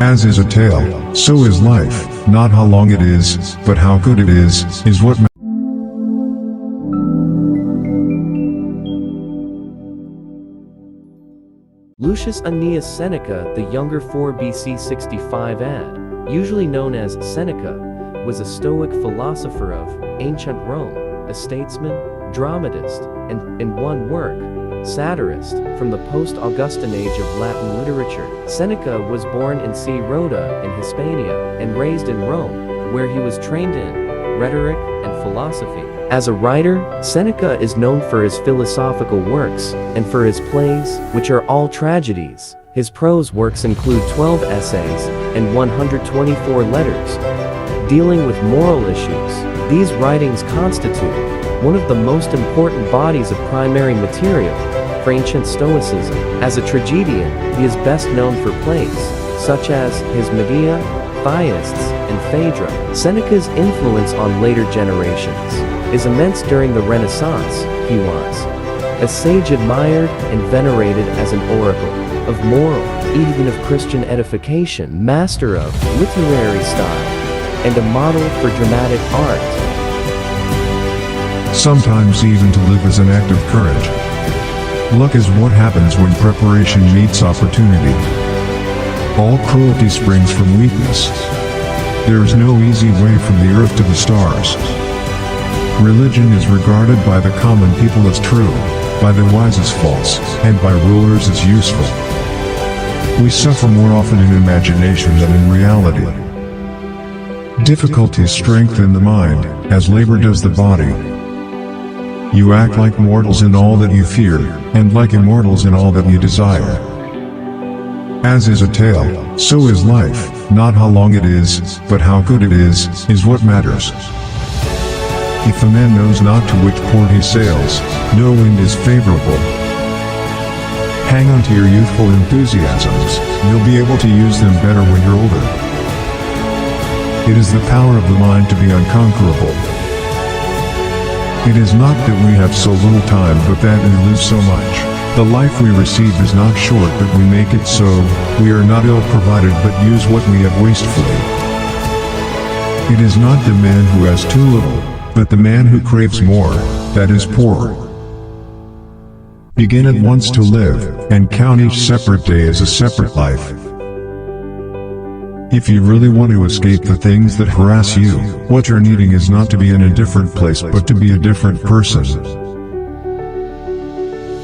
As is a tale, so is life. Not how long it is, but how good it is what matters. Lucius Annaeus Seneca, the younger 4 BC 65 AD, usually known as Seneca, was a Stoic philosopher of ancient Rome, a statesman, dramatist, and, in one work, satirist. From the post-Augustan age of Latin literature, Seneca was born in C. Rhoda in Hispania and raised in Rome, where he was trained in rhetoric and philosophy. As a writer, Seneca is known for his philosophical works and for his plays, which are all tragedies. His prose works include 12 essays and 124 letters dealing with moral issues. These writings constitute one of the most important bodies of primary material for ancient Stoicism. As a tragedian, he is best known for plays such as his Medea, Theists, and Phaedra. Seneca's influence on later generations is immense. During the Renaissance, he was a sage admired and venerated as an oracle of moral, even of Christian edification, master of literary style, and a model for dramatic art. Sometimes even to live is an act of courage. Luck is what happens when preparation meets opportunity. All cruelty springs from weakness. There is no easy way from the earth to the stars. Religion is regarded by the common people as true, by the wise as false, and by rulers as useful. We suffer more often in imagination than in reality. Difficulties strengthen the mind, as labor does the body. You act like mortals in all that you fear, and like immortals in all that you desire. As is a tale, so is life. Not how long it is, but how good it is what matters. If a man knows not to which port he sails, no wind is favorable. Hang on to your youthful enthusiasms, you'll be able to use them better when you're older. It is the power of the mind to be unconquerable. It is not that we have so little time but that we lose so much. The life we receive is not short but we make it so. We are not ill-provided but use what we have wastefully. It is not the man who has too little, but the man who craves more, that is poor. Begin at once to live, and count each separate day as a separate life. If you really want to escape the things that harass you, what you're needing is not to be in a different place but to be a different person.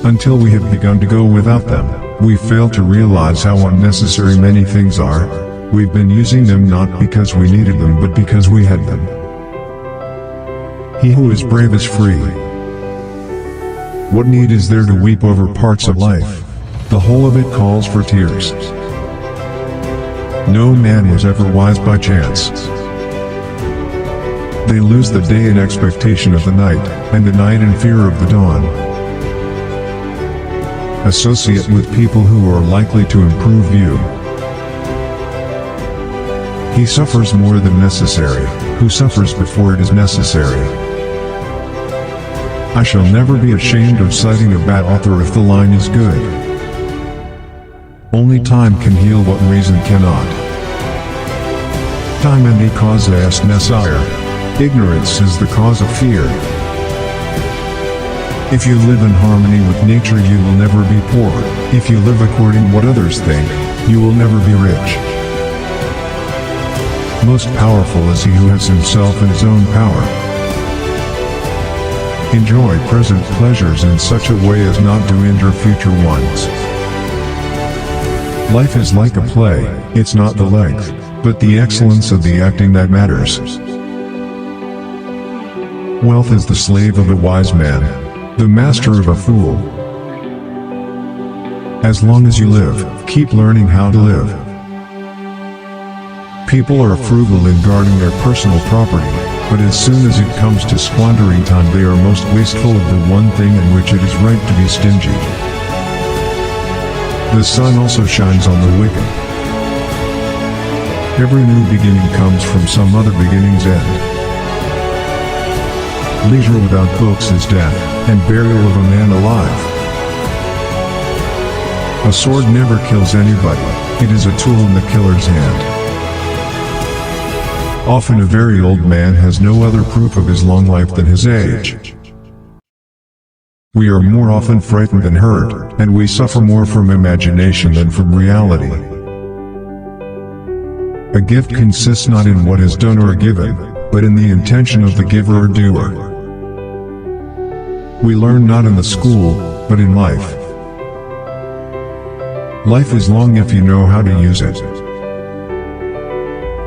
Until we have begun to go without them, we fail to realize how unnecessary many things are. We've been using them not because we needed them but because we had them. He who is brave is free. What need is there to weep over parts of life? The whole of it calls for tears. No man was ever wise by chance. They lose the day in expectation of the night, and the night in fear of the dawn. Associate with people who are likely to improve you. He suffers more than necessary, who suffers before it is necessary. I shall never be ashamed of citing a bad author if the line is good. Only time can heal what reason cannot. Time any cause est necessire. Ignorance is the cause of fear. If you live in harmony with nature you will never be poor. If you live according to what others think, you will never be rich. Most powerful is he who has himself in his own power. Enjoy present pleasures in such a way as not to injure future ones. Life is like a play, it's not the length, but the excellence of the acting that matters. Wealth is the slave of a wise man, the master of a fool. As long as you live, keep learning how to live. People are frugal in guarding their personal property, but as soon as it comes to squandering time they are most wasteful of the one thing in which it is right to be stingy. The sun also shines on the wicked. Every new beginning comes from some other beginning's end. Leisure without books is death, and burial of a man alive. A sword never kills anybody, It is a tool in the killer's hand. Often a very old man has no other proof of his long life than his age. We are more often frightened than hurt, and we suffer more from imagination than from reality. A gift consists not in what is done or given, but in the intention of the giver or doer. We learn not in the school, but in life. Life is long if you know how to use it.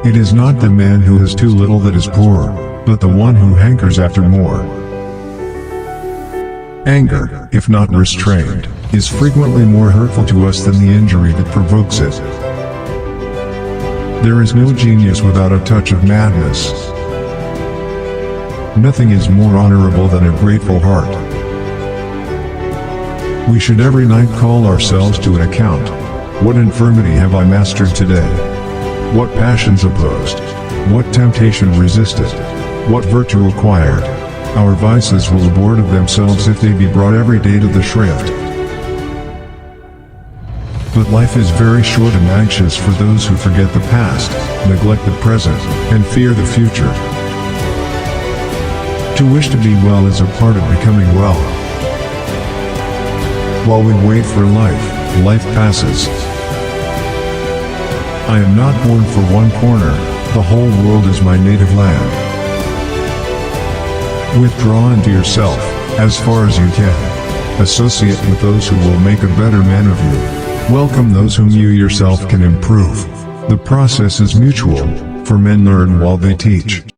It is not the man who has too little that is poor, but the one who hankers after more. Anger, if not restrained, is frequently more hurtful to us than the injury that provokes it. There is no genius without a touch of madness. Nothing is more honorable than a grateful heart. We should every night call ourselves to an account. What infirmity have I mastered today? What passions opposed? What temptation resisted? What virtue acquired? Our vices will abort of themselves if they be brought every day to the shrift. But life is very short and anxious for those who forget the past, neglect the present, and fear the future. To wish to be well is a part of becoming well. While we wait for life, life passes. I am not born for one corner, the whole world is my native land. Withdraw into yourself, as far as you can. Associate with those who will make a better man of you. Welcome those whom you yourself can improve. The process is mutual, for men learn while they teach.